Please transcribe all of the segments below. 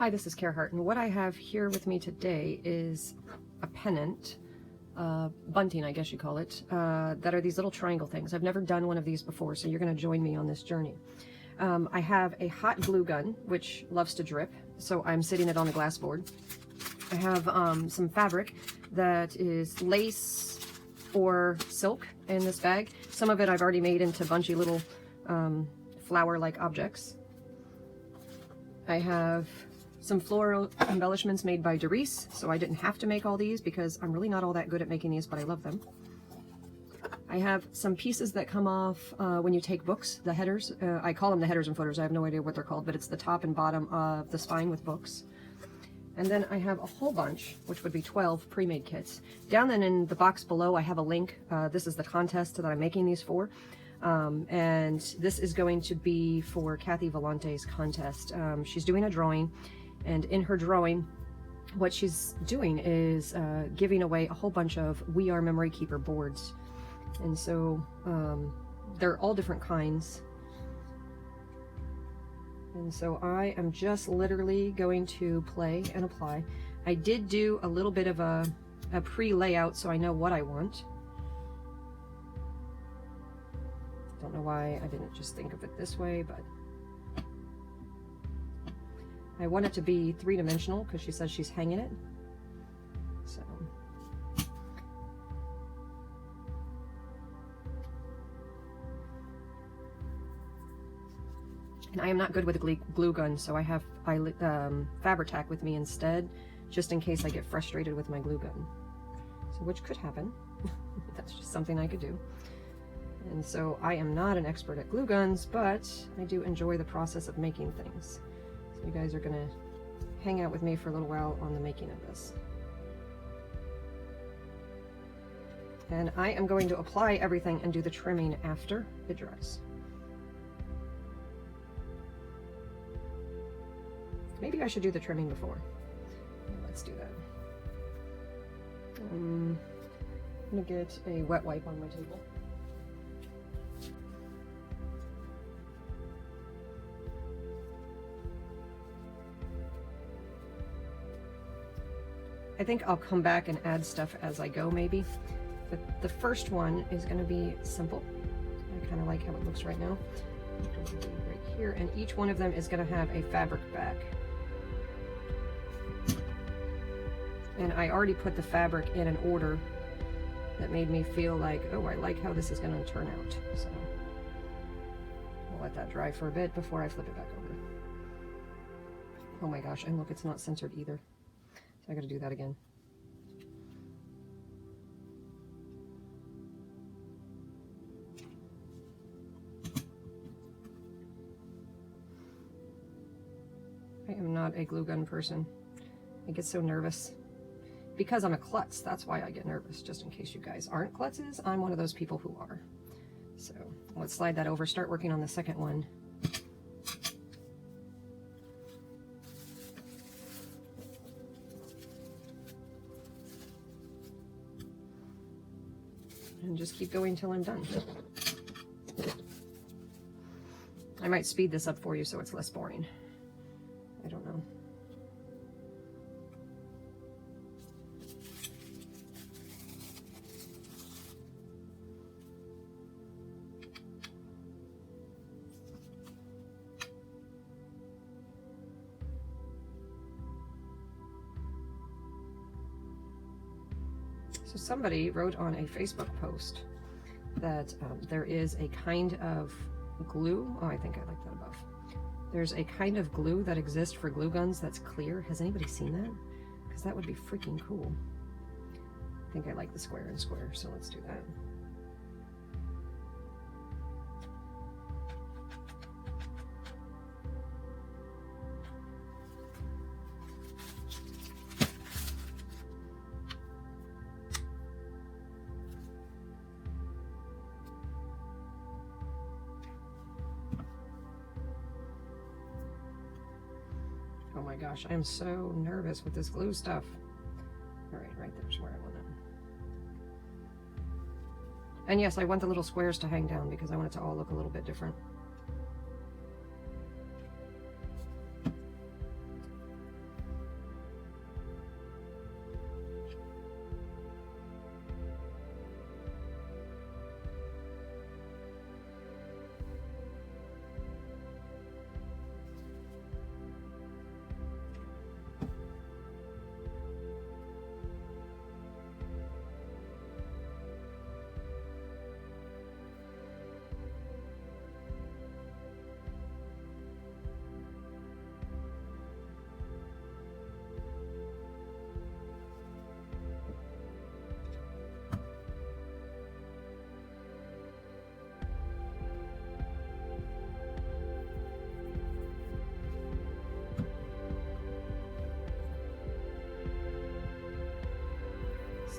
Hi, this is Hart, and what I have here with me today is a pennant, bunting, I guess you call it, that are these little triangle things. I've never done one of these before, so you're going to join me on this journey. I have a hot glue gun, which loves to drip, so I'm sitting it on a glass board. I have some fabric that is lace or silk in this bag. Some of it I've already made into bunchy little flower-like objects. I have some floral embellishments made by Doris, so I didn't have to make all these because I'm really not all that good at making these, but I love them. I have some pieces that come off when you take books, the headers. I call them the headers and footers. I have no idea what they're called, but it's the top and bottom of the spine with books. And then I have a whole bunch, which would be 12 pre-made kits. Down then in the box below, I have a link. This is the contest that I'm making these for. And this is going to be for Kathy Volante's contest. She's doing a drawing, and in her drawing, what she's doing is giving away a whole bunch of We Are Memory Keeper boards. And so they're all different kinds. And so I am just literally going to play and apply. I did do a little bit of a pre-layout so I know what I want. Don't know why I didn't just think of it this way, but I want it to be three-dimensional because she says she's hanging it. So and I am not good with a glue gun, so I have Fabri-Tac with me instead, just in case I get frustrated with my glue gun. So which could happen. That's just something I could do. And so I am not an expert at glue guns, but I do enjoy the process of making things. So you guys are gonna hang out with me for a little while on the making of this. And I am going to apply everything and do the trimming after it dries. Maybe I should do the trimming before. Let's do that. I'm gonna get a wet wipe on my table. I think I'll come back and add stuff as I go, maybe. But the first one is going to be simple. I kind of like how it looks right now. Right here, and each one of them is going to have a fabric back. And I already put the fabric in an order that made me feel like, oh, I like how this is going to turn out. So I'll let that dry for a bit before I flip it back over. Oh my gosh, and look, it's not centered either. So I got to do that again. I am not a glue gun person. I get so nervous. Because I'm a klutz, that's why I get nervous, just in case you guys aren't klutzes. I'm one of those people who are. So let's slide that over, start working on the second one. And just keep going till I'm done. I might speed this up for you so it's less boring. I don't know. So somebody wrote on a Facebook post that there is a kind of glue. Oh, I think I like that above. There's a kind of glue that exists for glue guns that's clear. Has anybody seen that? Because that would be freaking cool. I think I like the square and square, so let's do that. Oh my gosh, I am so nervous with this glue stuff. All right there's where I want it. And yes, I want the little squares to hang down because I want it to all look a little bit different.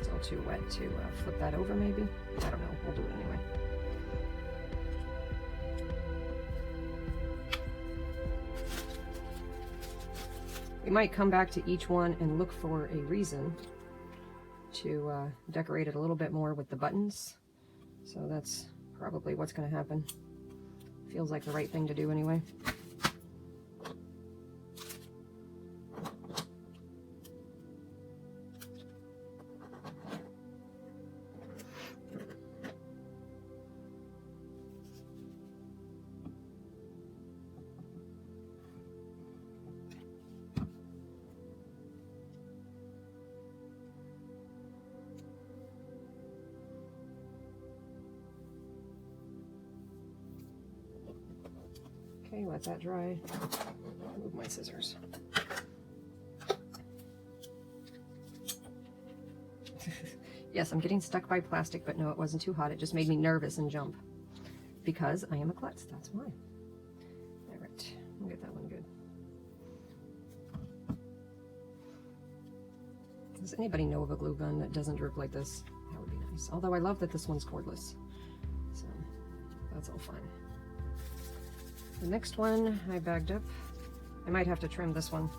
Still too wet to flip that over maybe? I don't know, we'll do it anyway. We might come back to each one and look for a reason to decorate it a little bit more with the buttons. So that's probably what's going to happen. Feels like the right thing to do anyway. Okay, let that dry. Move my scissors. Yes, I'm getting stuck by plastic, but no, it wasn't too hot. It just made me nervous and jump. Because I am a klutz, that's why. All right, we'll get that one good. Does anybody know of a glue gun that doesn't drip like this? That would be nice. Although I love that this one's cordless. So, that's all fine. The next one I bagged up. I might have to trim this one.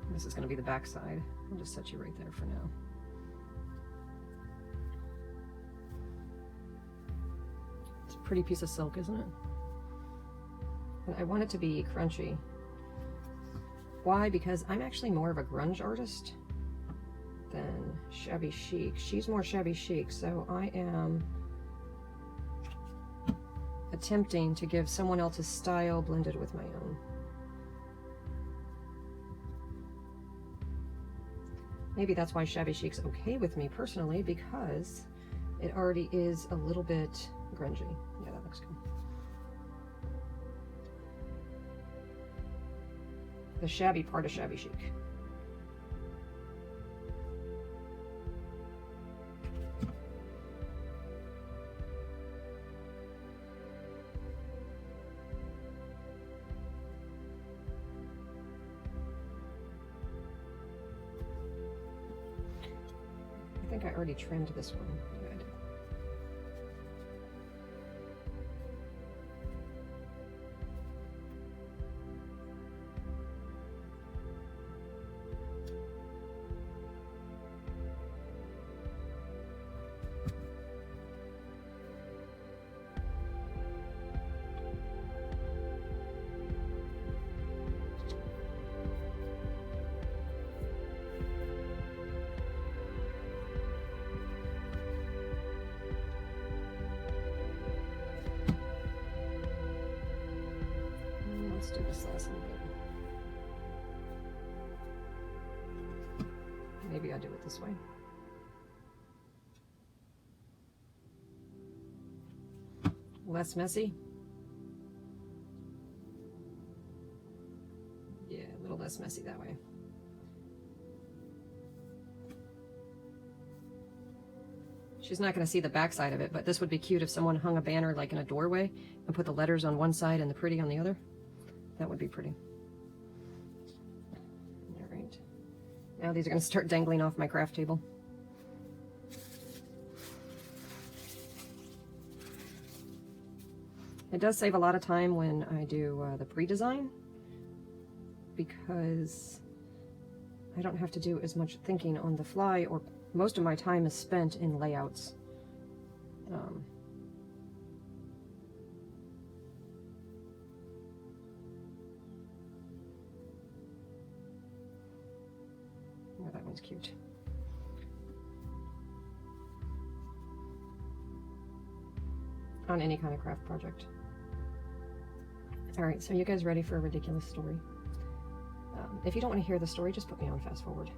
This is going to be the back side. I'll just set you right there for now. It's a pretty piece of silk, isn't it? And I want it to be crunchy. Why? Because I'm actually more of a grunge artist than shabby chic. She's more shabby chic, so I am attempting to give someone else's style blended with my own. Maybe that's why shabby chic's okay with me personally, because it already is a little bit grungy. Yeah, that looks good. The shabby part of shabby chic. I think I already trimmed this one. Good. Let's do this last little bit. Maybe I'll do it this way. Less messy. Yeah, a little less messy that way. She's not going to see the back side of it, but this would be cute if someone hung a banner like in a doorway and put the letters on one side and the pretty on the other. That would be pretty. All right. Now these are going to start dangling off my craft table. It does save a lot of time when I do the pre-design, because I don't have to do as much thinking on the fly, or most of my time is spent in layouts. Oh, that one's cute. On any kind of craft project. All right, so you guys ready for a ridiculous story? If you don't want to hear the story, just put me on fast forward,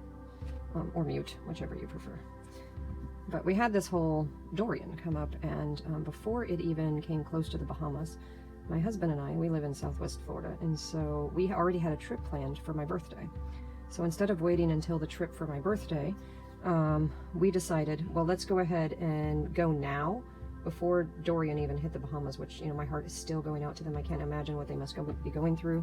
or mute, whichever you prefer. But we had this whole Dorian come up, and before it even came close to the Bahamas, my husband and I, we live in Southwest Florida, and so we already had a trip planned for my birthday. So instead of waiting until the trip for my birthday, we decided, well, let's go ahead and go now, before Dorian even hit the Bahamas, which, you know, my heart is still going out to them. I can't imagine what they must be going through.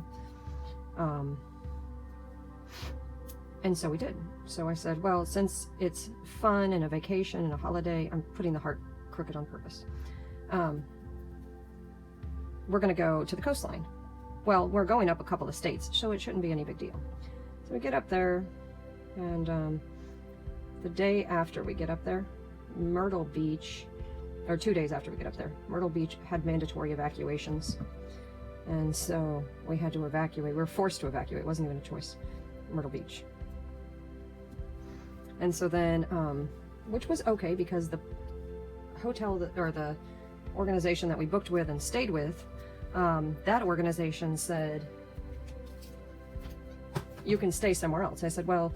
And so we did. So I said, well, since it's fun and a vacation and a holiday, I'm putting the heart crooked on purpose. We're going to go to the coastline. Well, we're going up a couple of states, so it shouldn't be any big deal. So we get up there, and the day after we get up there, Myrtle Beach, or 2 days after we get up there, Myrtle Beach had mandatory evacuations. And so we had to evacuate. We were forced to evacuate. It wasn't even a choice. Myrtle Beach. And so then, which was okay because the hotel or the organization that we booked with and stayed with, that organization said, you can stay somewhere else. I said, well,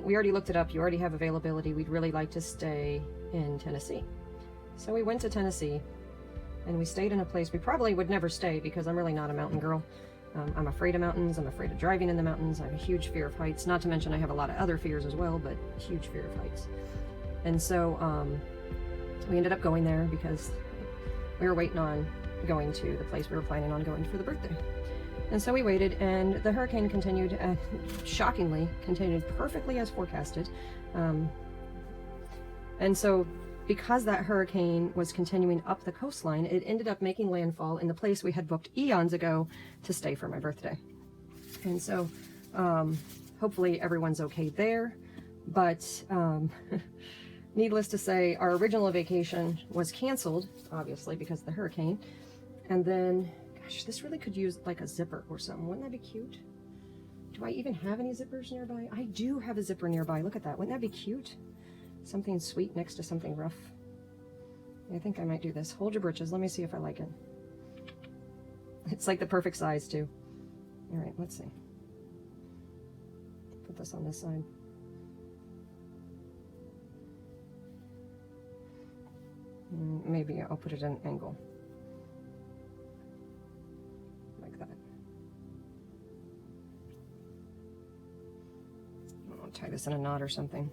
we already looked it up. You already have availability. We'd really like to stay in Tennessee. So we went to Tennessee and we stayed in a place we probably would never stay because I'm really not a mountain girl. I'm afraid of mountains. I'm afraid of driving in the mountains. I have a huge fear of heights. Not to mention I have a lot of other fears as well, but huge fear of heights. And so we ended up going there because we were waiting on going to the place we were planning on going for the birthday. And so we waited, and the hurricane continued, shockingly, continued perfectly as forecasted. And so because that hurricane was continuing up the coastline, it ended up making landfall in the place we had booked eons ago to stay for my birthday. And so hopefully everyone's okay there. But needless to say, our original vacation was canceled, obviously, because of the hurricane. And then, gosh, this really could use like a zipper or something. Wouldn't that be cute? Do I even have any zippers nearby? I do have a zipper nearby. Look at that. Wouldn't that be cute? Something sweet next to something rough. I think I might do this. Hold your britches. Let me see if I like it. It's like the perfect size too. All right, let's see. Put this on this side. Maybe I'll put it at an angle. Like that. I'll tie this in a knot or something.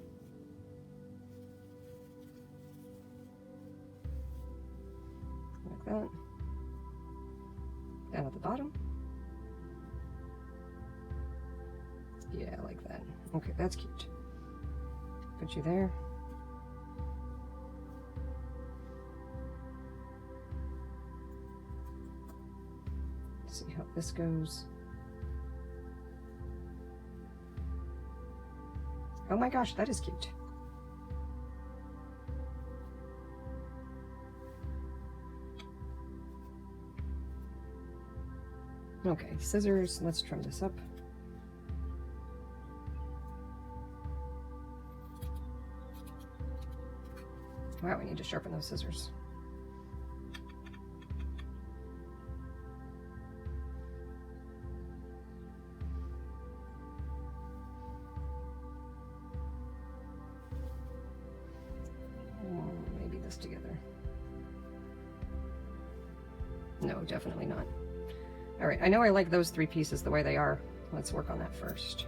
Like that. Down at the bottom. Yeah, like that. Okay, that's cute. Put you there. See how this goes. Oh my gosh, that is cute. Okay, scissors, let's trim this up. Wow, we need to sharpen those scissors. Maybe this together. No, definitely not. All right, I know I like those three pieces the way they are. Let's work on that first.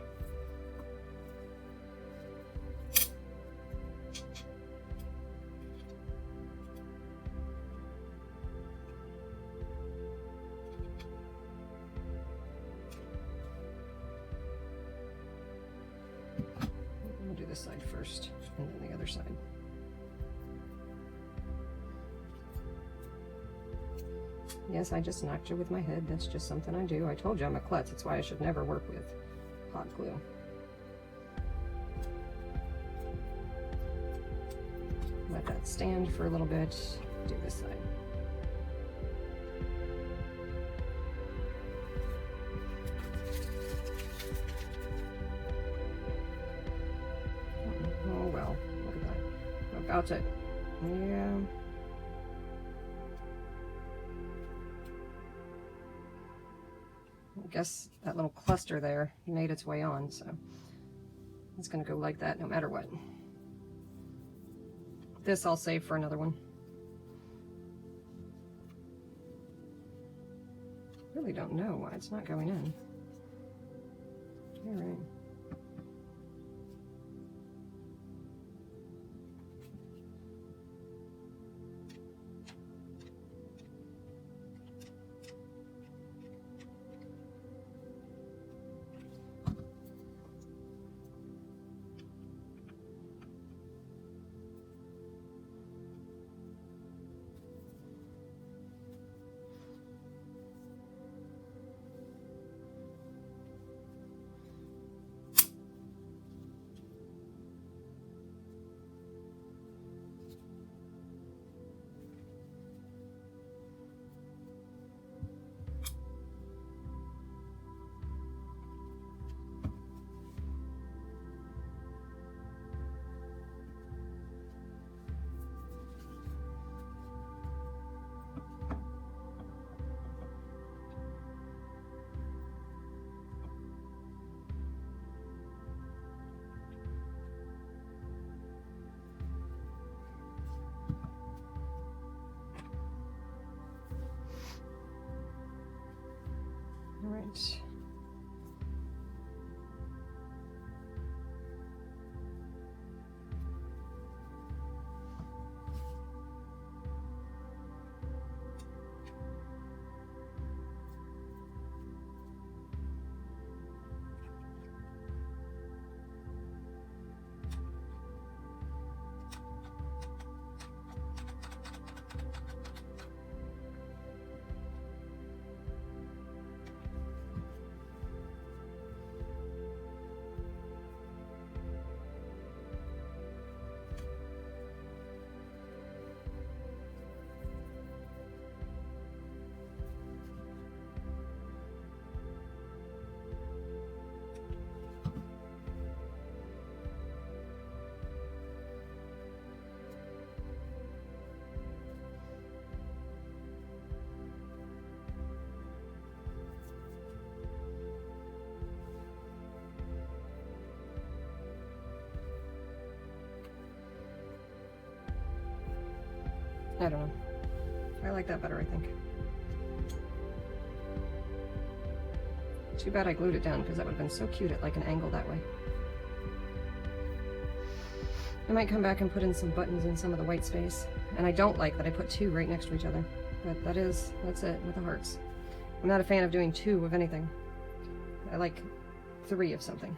We'll do this side first, and then the other side. Yes, I just knocked you with my head. That's just something I do. I told you I'm a klutz. That's why I should never work with hot glue. Let that stand for a little bit. Do this side. Oh well, look at that. I'm about to, yeah. I guess that little cluster there made its way on, so it's going to go like that no matter what. This I'll save for another one. Really don't know why it's not going in. All right. right. I don't know. I like that better, I think. Too bad I glued it down, because that would have been so cute at like an angle that way. I might come back and put in some buttons in some of the white space. And I don't like that I put two right next to each other. But that's it with the hearts. I'm not a fan of doing two of anything. I like three of something.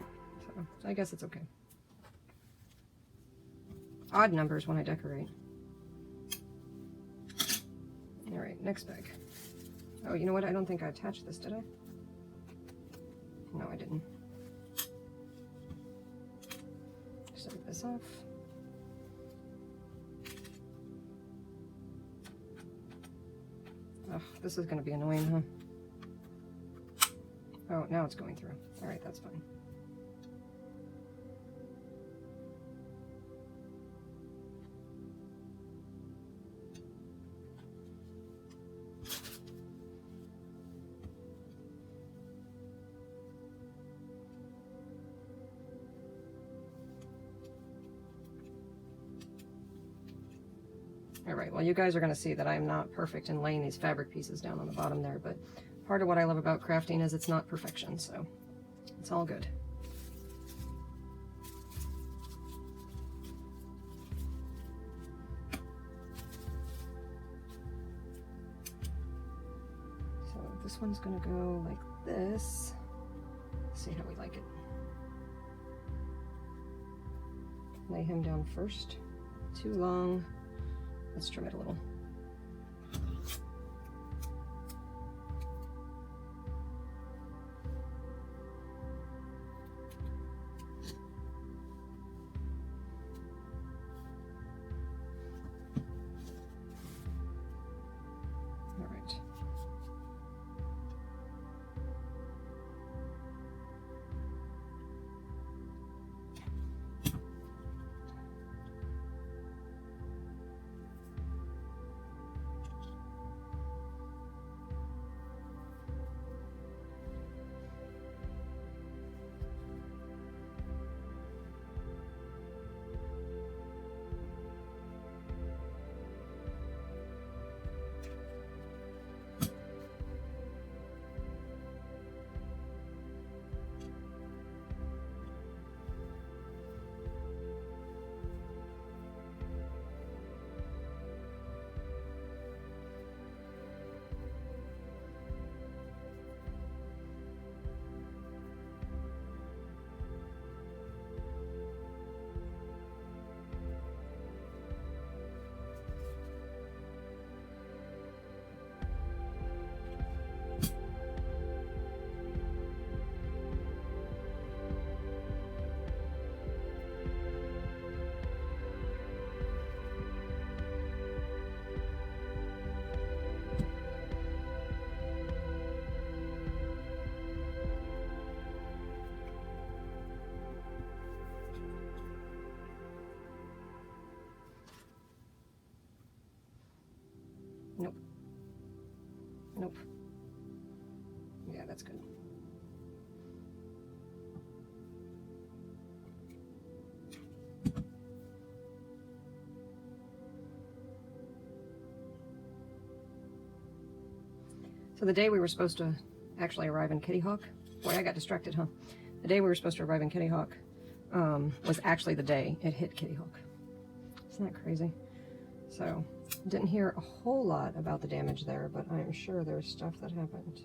So I guess it's okay. Odd numbers when I decorate. All right, next bag. Oh, you know what? I don't think I attached this, did I? No, I didn't. Set this off. Oh, this is going to be annoying, huh? Oh, now it's going through. All right, that's fine. All right, well, you guys are going to see that I'm not perfect in laying these fabric pieces down on the bottom there, but part of what I love about crafting is it's not perfection, so it's all good. So this one's going to go like this. Let's see how we like it. Lay him down first. Too long. Let's trim it a little. All right. Nope. Nope. Yeah, that's good. So the day we were supposed to actually arrive in Kitty Hawk. Boy, I got distracted, huh? The day we were supposed to arrive in Kitty Hawk was actually the day it hit Kitty Hawk. Isn't that crazy? So, didn't hear a whole lot about the damage there, but I'm sure there's stuff that happened.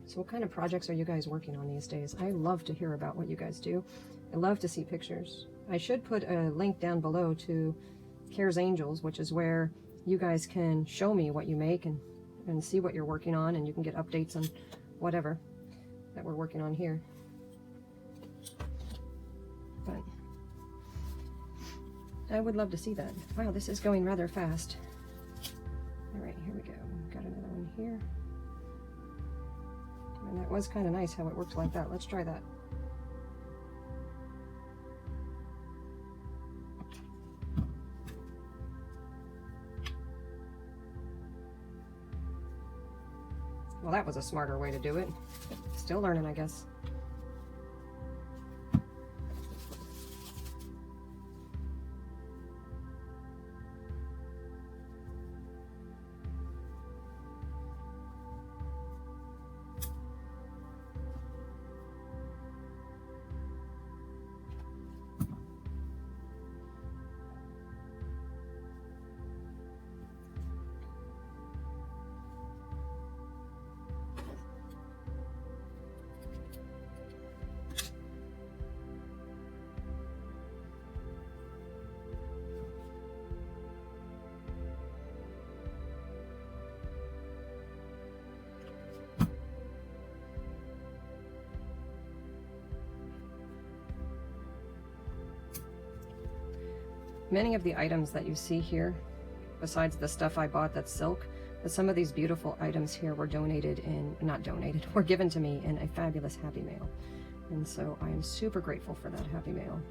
So what kind of projects are you guys working on these days? I love to hear about what you guys do. I love to see pictures. I should put a link down below to Cares Angels, which is where you guys can show me what you make and see what you're working on, and you can get updates on whatever that we're working on here. But I would love to see that. Wow, this is going rather fast. All right, here we go. Got another one here. And that was kind of nice how it worked like that. Let's try that. Well, that was a smarter way to do it. Still learning, I guess. Many of the items that you see here, besides the stuff I bought that's silk, but some of these beautiful items here were donated in, not donated, were given to me in a fabulous Happy Mail. And so I am super grateful for that Happy Mail.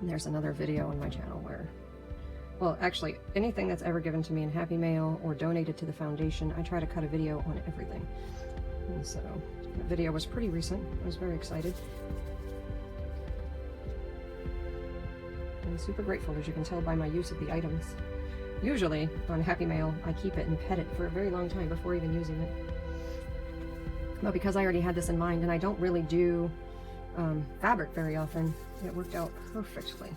And there's another video on my channel where, well, actually, anything that's ever given to me in Happy Mail or donated to the foundation, I try to cut a video on everything. And so the video was pretty recent. I was very excited. I'm super grateful, as you can tell by my use of the items. Usually, on Happy Mail, I keep it and pet it for a very long time before even using it. But because I already had this in mind, and I don't really do fabric very often, it worked out perfectly.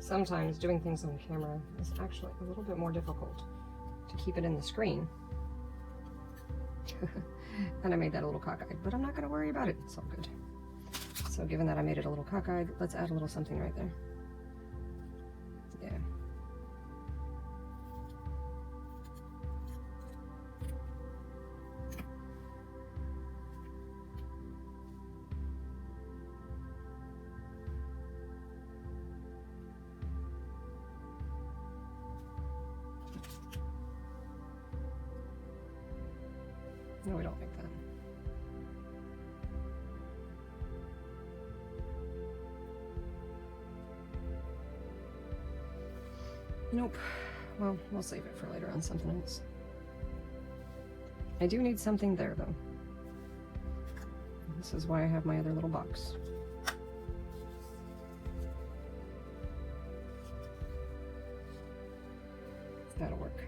Sometimes doing things on camera is actually a little bit more difficult to keep it in the screen. And I made that a little cockeyed, but I'm not going to worry about it. It's all good. So given that I made it a little cockeyed, let's add a little something right there. Yeah. No, we don't like that. Nope. Well, we'll save it for later on something else. I do need something there, though. This is why I have my other little box. That'll work.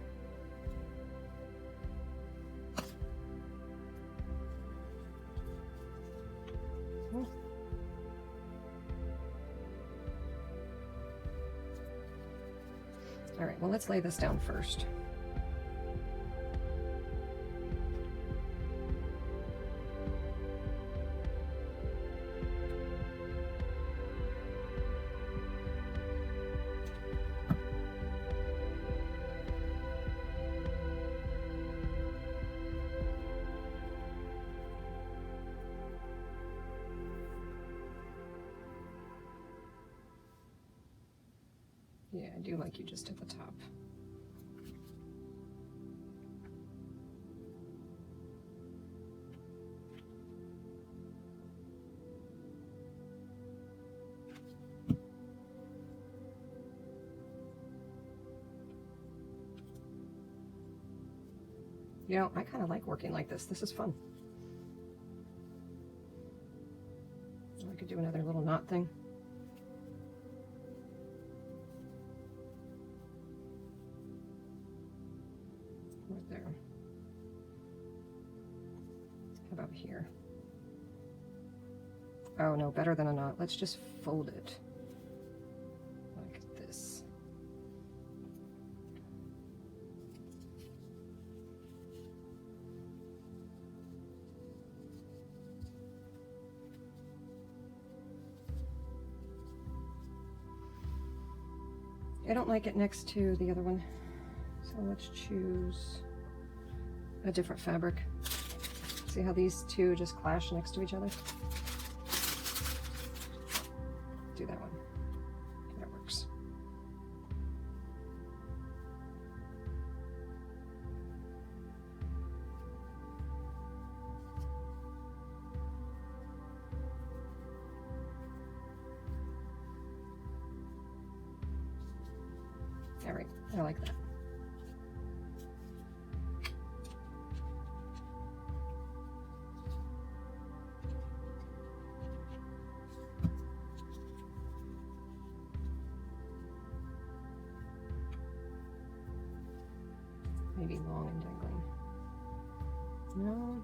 All right, well, let's lay this down first. Yeah, I do like you just at the top. You know, I kind of like working like this. This is fun. I could do another little knot thing. Right there. How about here? Oh no, better than a knot. Let's just fold it like this. I don't like it next to the other one, so let's choose a different fabric. See how these two just clash next to each other? Do that one. That works. All right, I like that. Maybe long and dangling. No.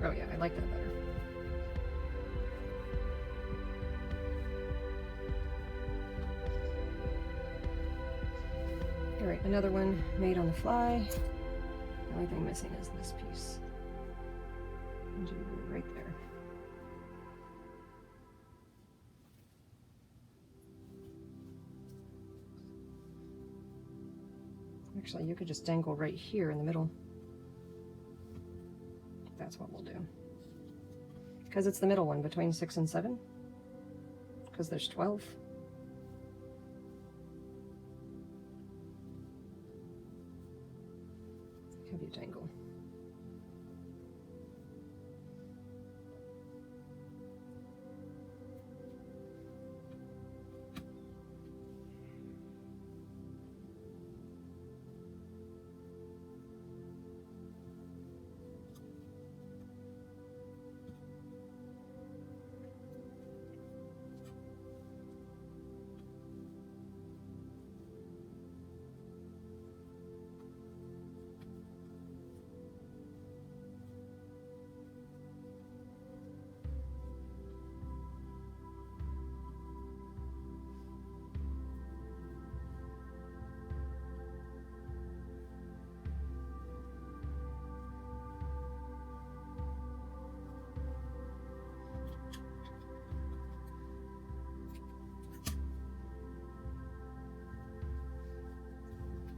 Oh yeah, I like that better. All right, another one made on the fly. The only thing missing is this piece. And you right there. Actually, you could just dangle right here in the middle. That's what we'll do. Because it's the middle one between 6 and 7. Because there's 12. Have you dangle.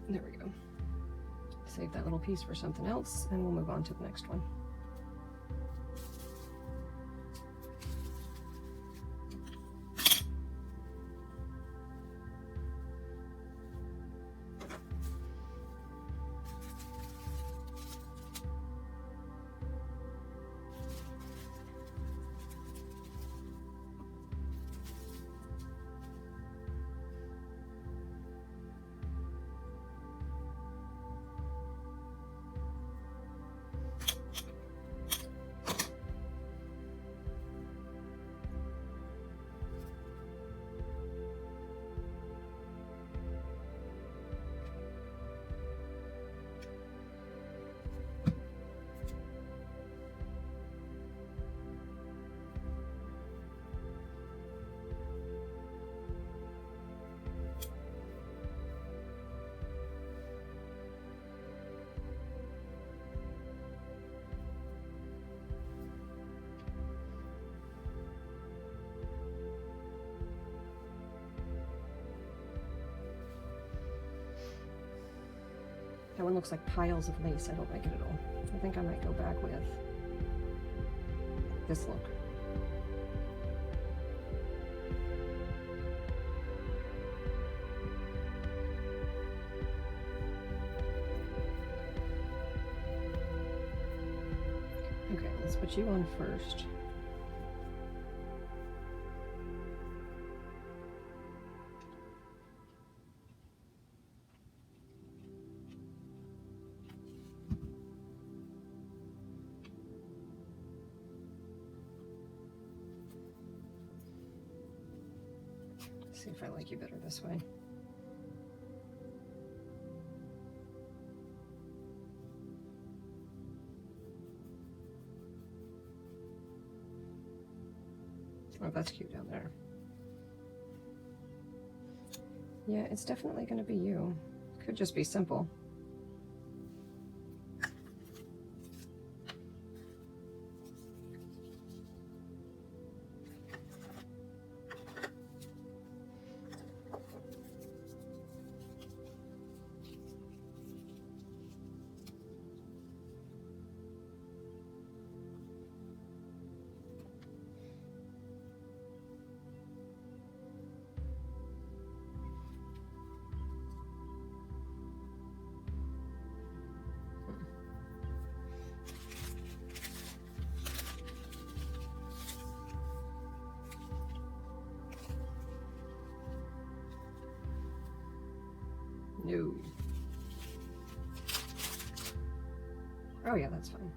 There we go. Save that little piece for something else, and we'll move on to the next one. That one looks like piles of lace. I don't like it at all. I think I might go back with this look. Okay, let's put you on first. See if I like you better this way. Oh, that's cute down there. Yeah, it's definitely going to be you. Could just be simple. No. Oh yeah, that's fine.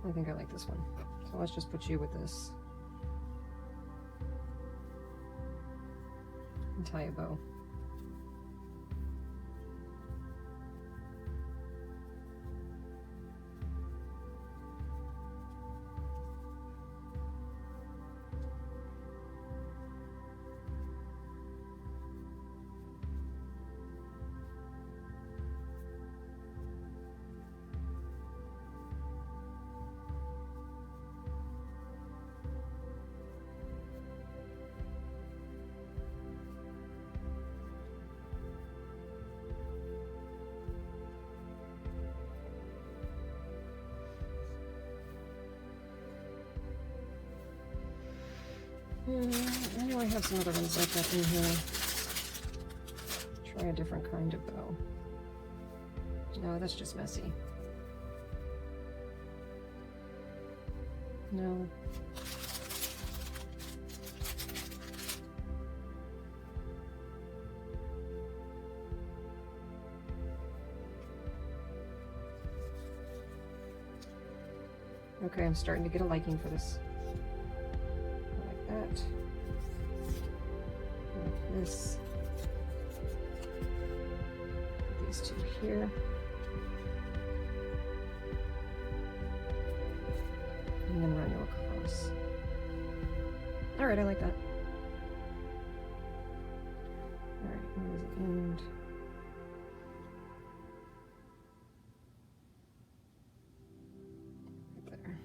I think I like this one. So let's just put you with this. And tie a bow. I know I have some other ones like that in here. Try a different kind of bow. No, that's just messy. No. Okay, I'm starting to get a liking for this. Like that. Like this. Put these two here. And then run you across. Alright, I like that. Alright, where does it end? Right there.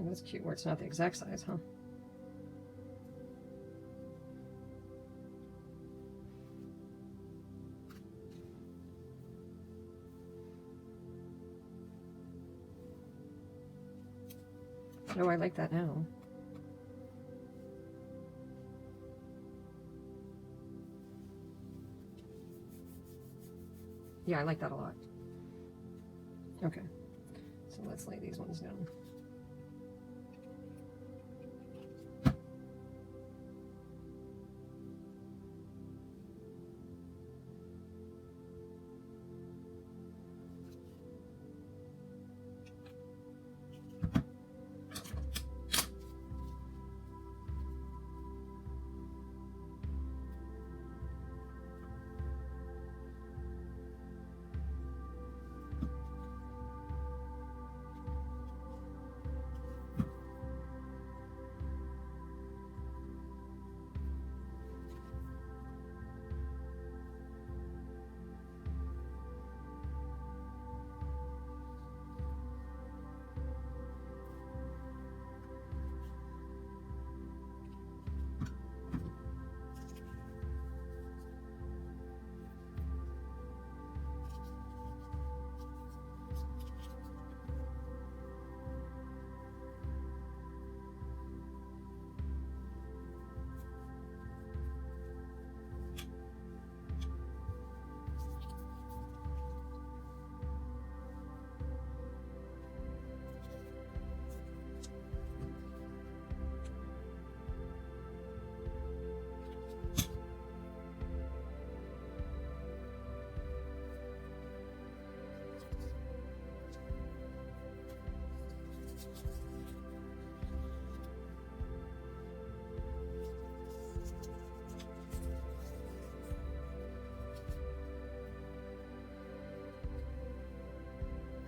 Oh, that's cute where it's not the exact size, huh? Oh, I like that now. Yeah, I like that a lot. Okay, so let's lay these ones down.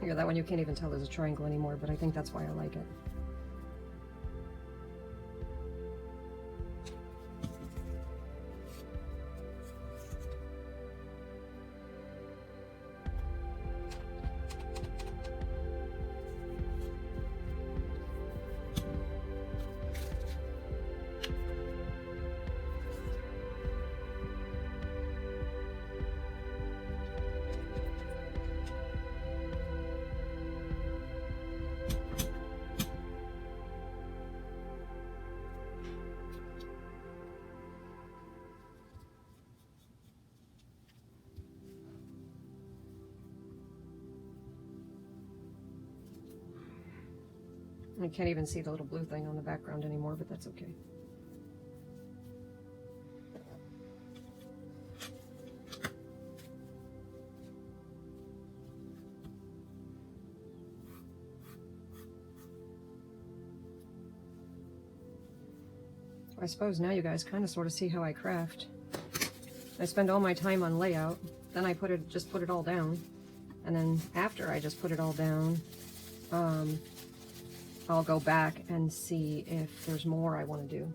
Yeah, that one you can't even tell there's a triangle anymore, but I think that's why I like it. I can't even see the little blue thing on the background anymore, but that's okay. I suppose now you guys kind of sort of see how I craft. I spend all my time on layout, then I just put it all down, and then after I just put it all down, I'll go back and see if there's more I want to do.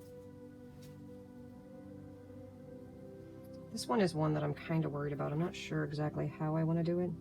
This one is one that I'm kind of worried about. I'm not sure exactly how I want to do it.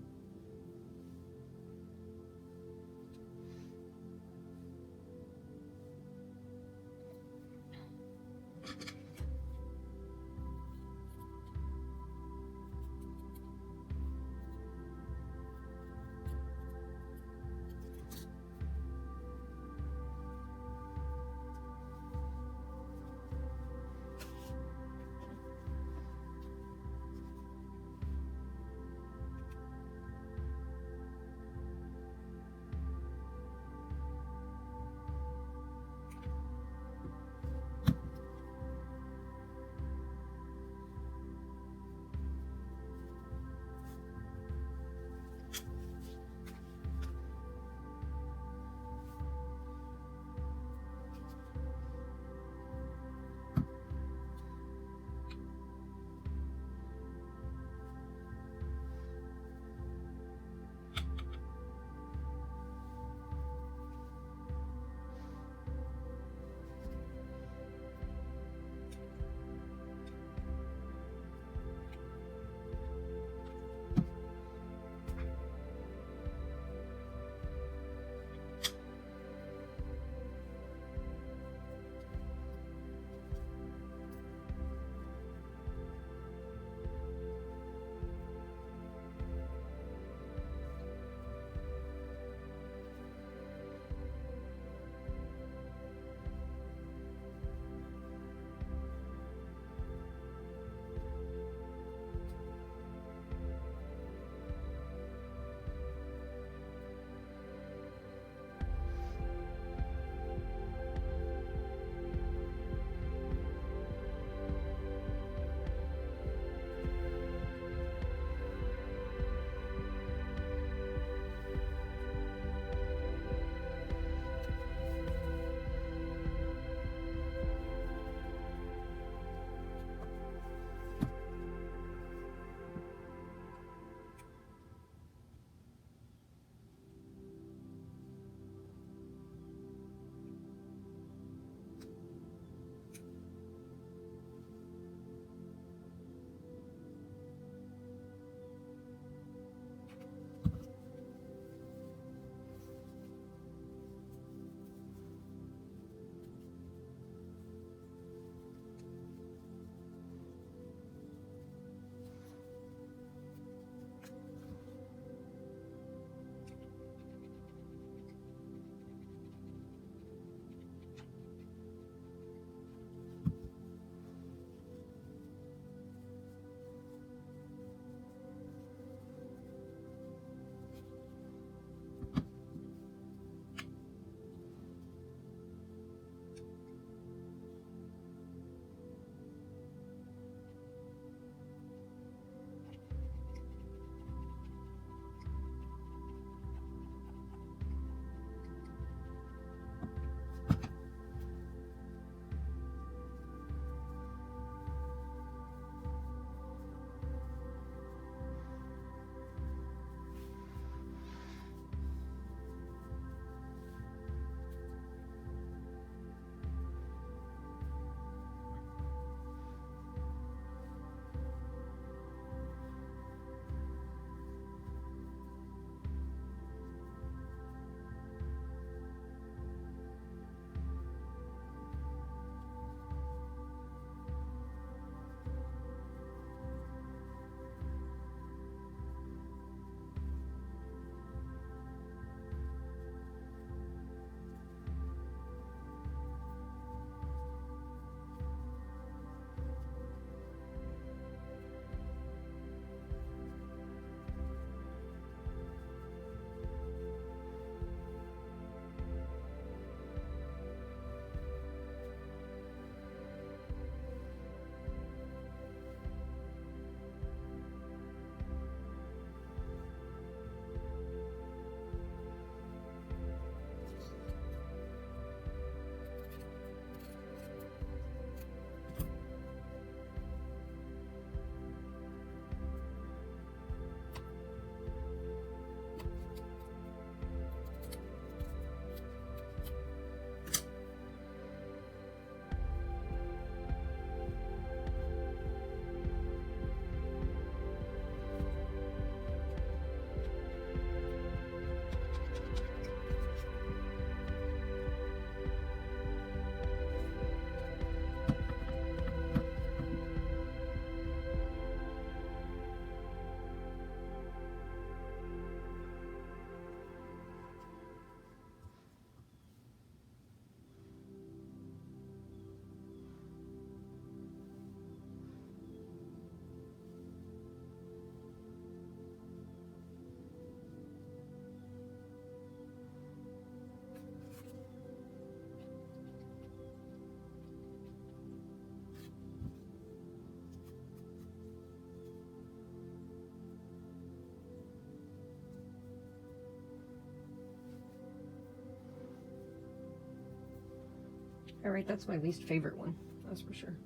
All right, that's my least favorite one, that's for sure.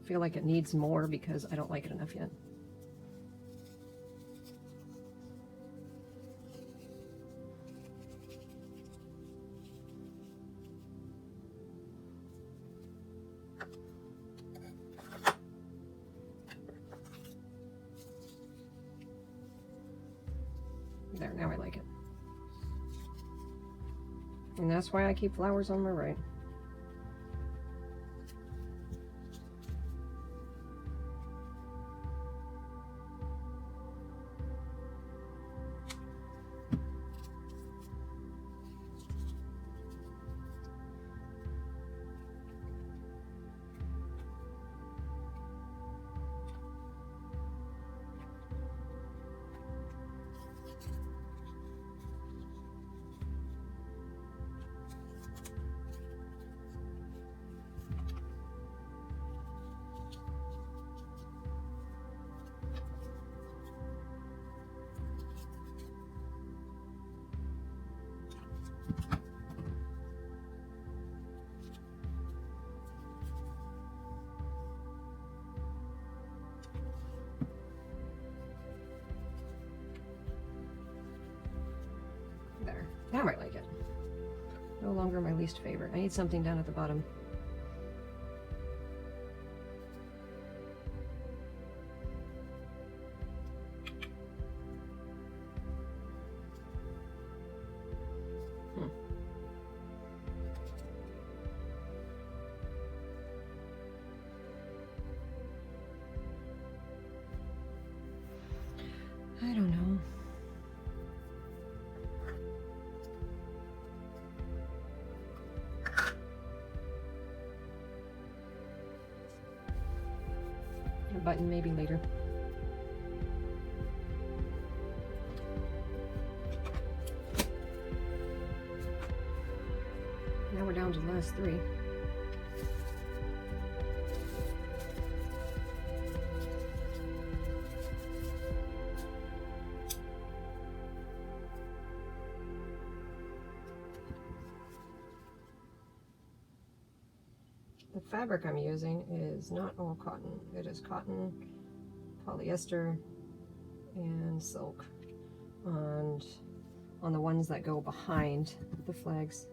I feel like it needs more because I don't like it enough yet. There, now I like it. And that's why I keep flowers on my right. There, now I might like it. No longer my least favorite. I need something down at the bottom. I don't know. A button maybe later. Now we're down to the last three. The fabric I'm using is not all cotton. It is cotton, polyester, and silk. And on the ones that go behind the flags.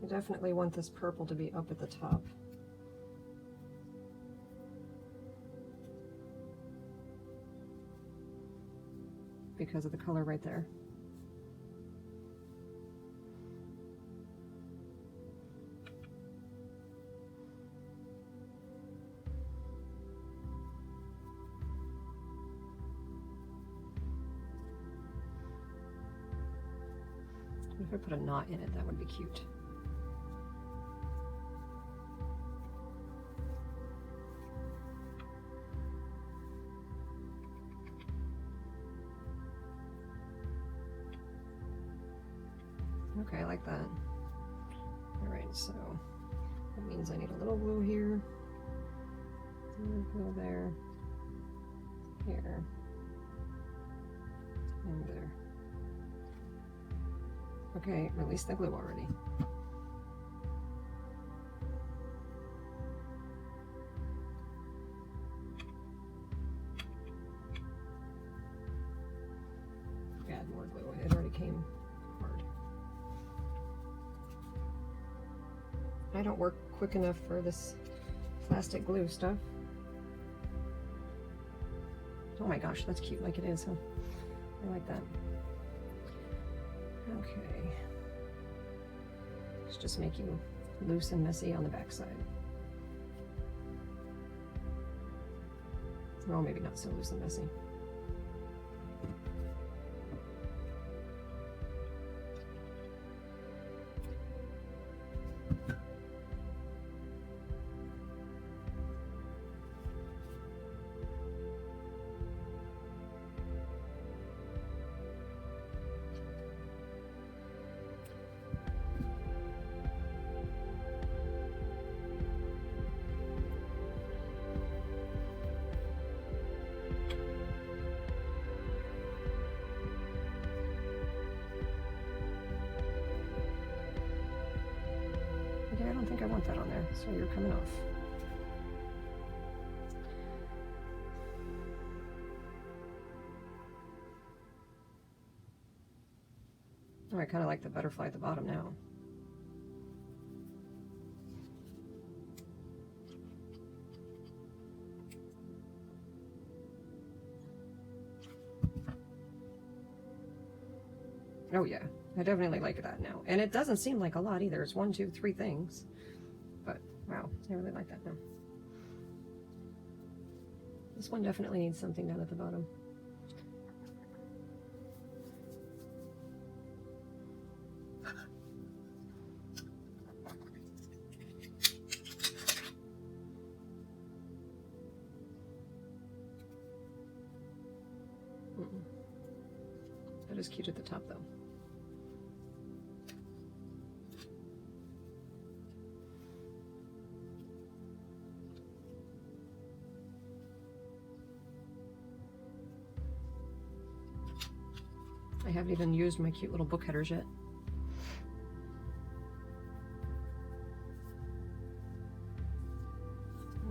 I definitely want this purple to be up at the top. Because of the color right there. If I put a knot in it, that would be cute. Okay, I like that. All right, so that means I need a little glue here, glue there, here, and there. Okay, release the glue already. Add more glue, it already came hard. I don't work quick enough for this plastic glue stuff. Oh my gosh, that's cute like it is, huh? I like that. Okay. Let's just make you loose and messy on the back side. Well, maybe not so loose and messy. don't think I want that on there, so you're coming off. Oh, I kind of like the butterfly at the bottom now. Oh yeah, I definitely like that now. And it doesn't seem like a lot either. It's 1, 2, 3 things. But wow, I really like that now. This one definitely needs something down at the bottom. That is cute at the top though. I haven't even used my cute little book headers yet.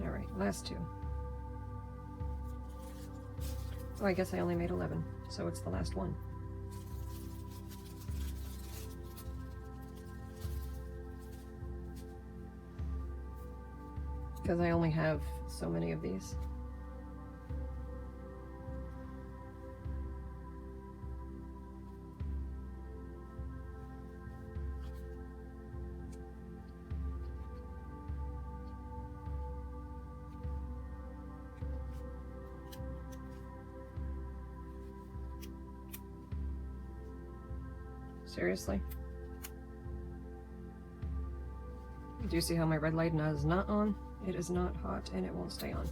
All right, last 2. Oh, I guess I only made 11, so it's the last one. Because I only have so many of these. Seriously? Do you see how my red light is not on? It is not hot and it won't stay on.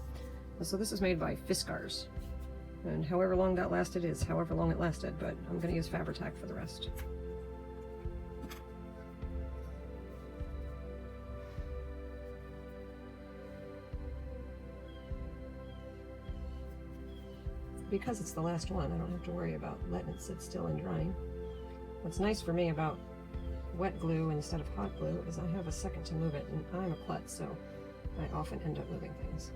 So this is made by Fiskars. And however long that lasted is however long it lasted, but I'm going to use Fabri-Tac for the rest. Because it's the last one, I don't have to worry about letting it sit still and drying. What's nice for me about wet glue instead of hot glue is I have a second to move it, and I'm a klutz, so I often end up moving things.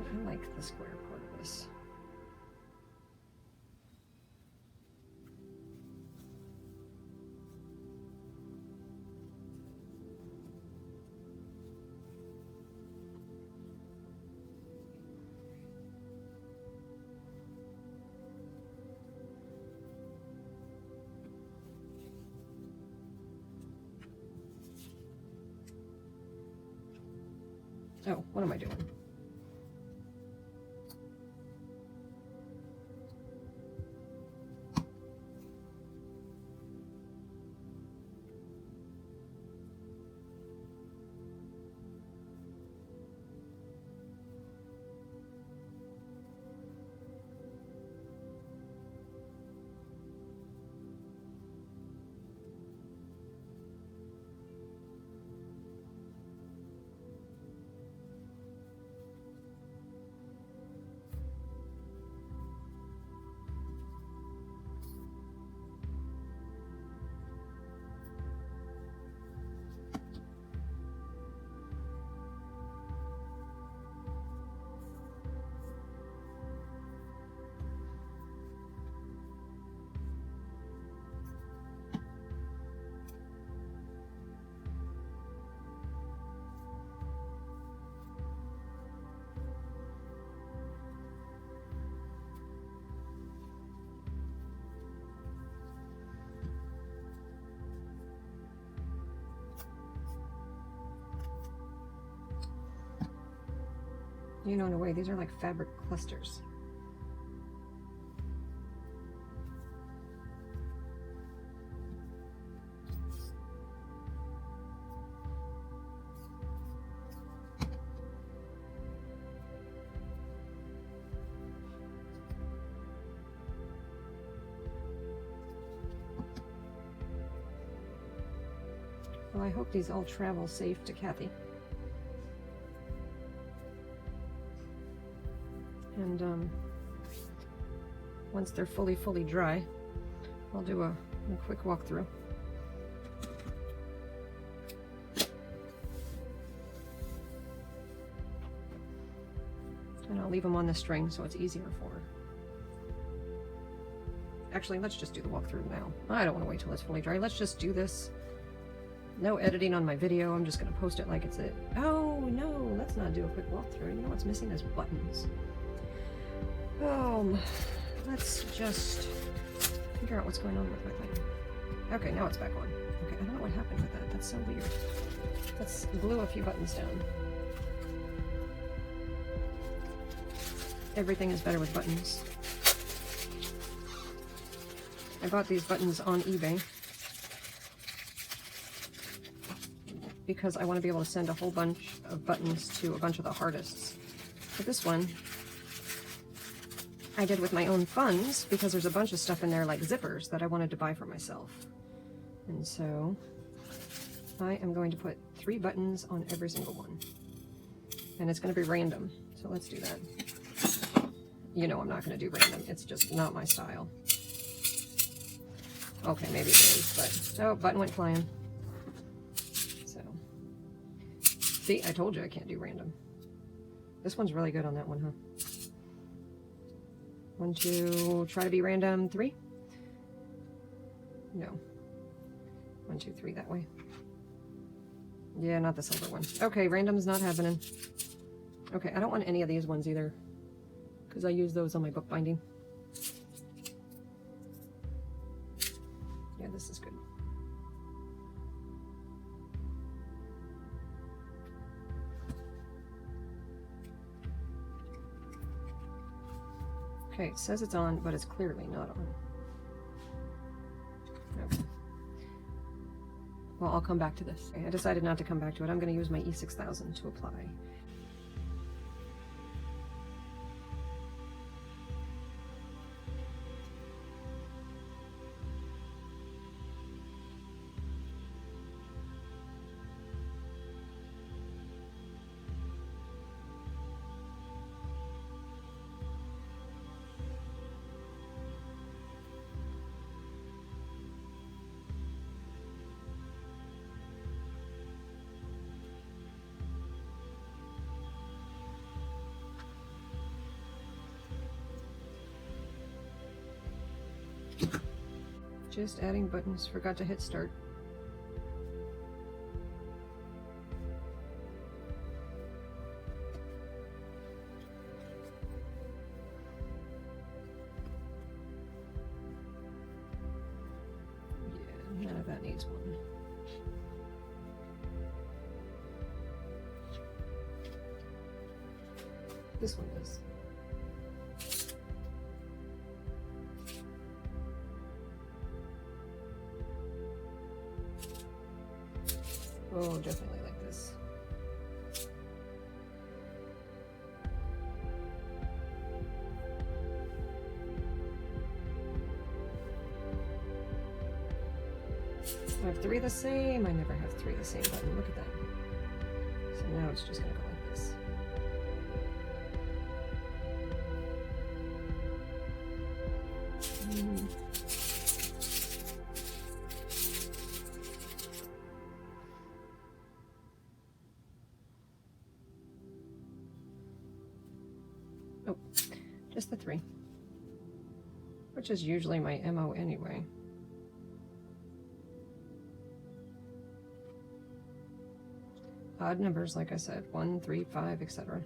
I like the square part of this. Oh, what am I doing? You know, in a way, these are like fabric clusters. Well, I hope these all travel safe to Kathy. And once they're fully dry, I'll do a quick walkthrough. And I'll leave them on the string so it's easier for her. Actually, let's just do the walkthrough now. I don't want to wait till it's fully dry. Let's just do this. No editing on my video. I'm just going to post it like it's it. Oh, no, let's not do a quick walkthrough. You know what's missing is buttons. Let's just figure out what's going on with my thing. Okay, now it's back on. Okay, I don't know what happened with that. That's so weird. Let's glue a few buttons down. Everything is better with buttons. I bought these buttons on eBay because I want to be able to send a whole bunch of buttons to a bunch of the artists. But this one I did with my own funds because there's a bunch of stuff in there like zippers that I wanted to buy for myself. And so I am going to put 3 buttons on every single one. And it's going to be random. So let's do that. You know I'm not going to do random. It's just not my style. Okay, maybe it is, but... Oh, button went flying. So... See, I told you I can't do random. This one's really good on that one, huh? 1, 2, try to be random. 3? No. 1, 2, 3 that way. Yeah, not the silver one. Okay, random's not happening. Okay, I don't want any of these ones either, because I use those on my bookbinding. Yeah, this is good. Okay, it says it's on, but it's clearly not on. Okay. Well, I'll come back to this. Okay, I decided not to come back to it. I'm going to use my E6000 to apply. Just adding buttons. Forgot to hit start. Yeah, none of that needs one. This one does. Oh, definitely like this. I have 3 the same. I never have 3 the same button. Look at that. So now it's just going to go like this. Oh, just the 3, which is usually my MO anyway. Odd numbers, like I said, 1, 3, 5, etc.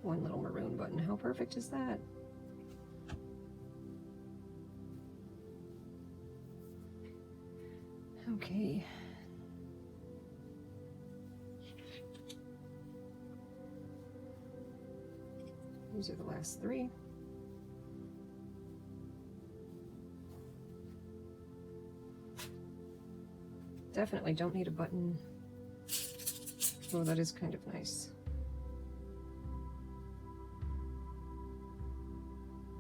One little maroon button. How perfect is that? Okay. These are the last 3. Definitely don't need a button. Oh, that is kind of nice.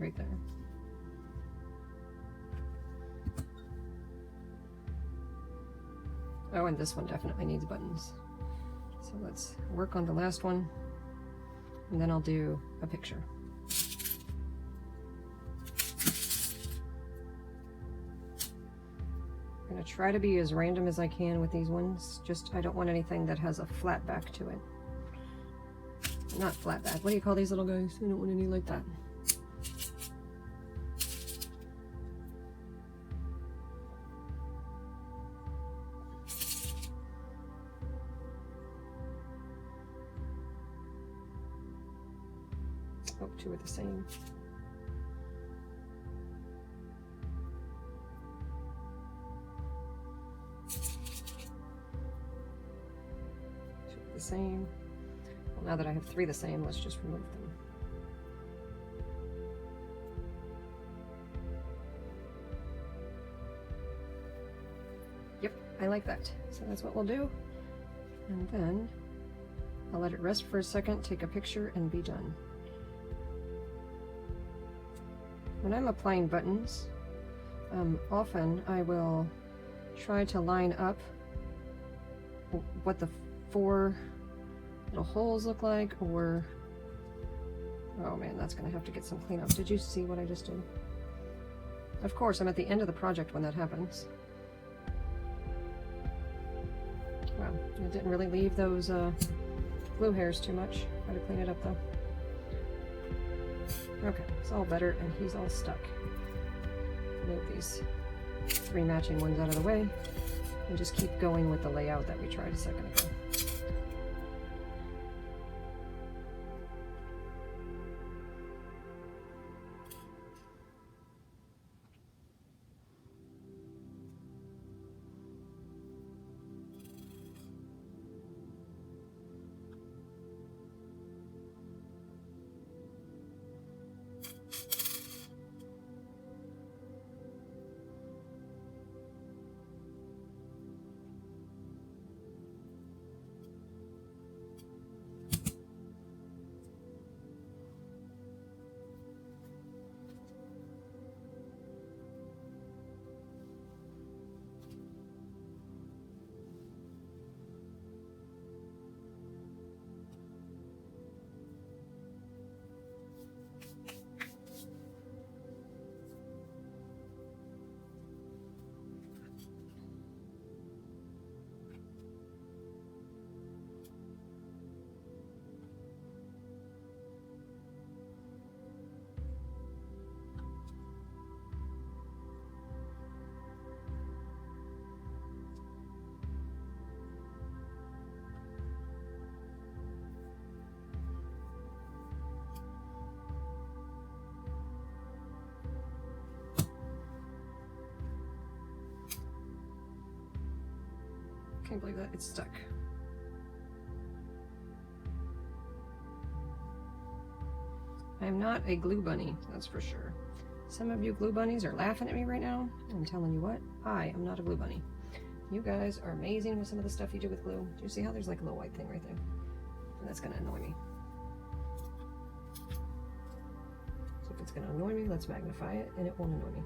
right there. Oh, and this one definitely needs buttons. So let's work on the last one, and then I'll do a picture. I'm gonna try to be as random as I can with these ones. Just, I don't want anything that has a flat back to it. Not flat back. What do you call these little guys? I don't want any like that. Oh, two are the same. Two are the same. Well, now that I have three the same, let's just remove them. Yep, I like that. So that's what we'll do. And then I'll let it rest for a second, take a picture, and be done. When I'm applying buttons, often I will try to line up what the four little holes look like, or, oh man, that's gonna have to get some cleanup. Did you see what I just did? Of course, I'm at the end of the project when that happens. Well, it didn't really leave those glue hairs too much. Gotta clean it up though. Okay, it's all better, and he's all stuck. Move these three matching ones out of the way, and just keep going with the layout that we tried a second ago. Can't believe that it's stuck. I'm not a glue bunny, that's for sure. Some of you glue bunnies are laughing at me right now. I'm telling you what, I am not a glue bunny. You guys are amazing with some of the stuff you do with glue. Do you see how there's like a little white thing right there? And that's gonna annoy me. So if it's gonna annoy me, let's magnify it, and it won't annoy me.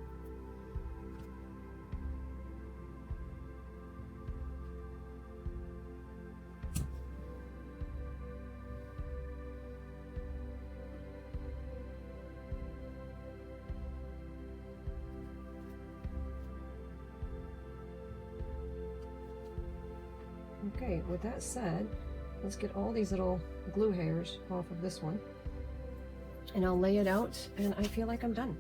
Okay, with that said, let's get all these little glue hairs off of this one, and I'll lay it out, and I feel like I'm done.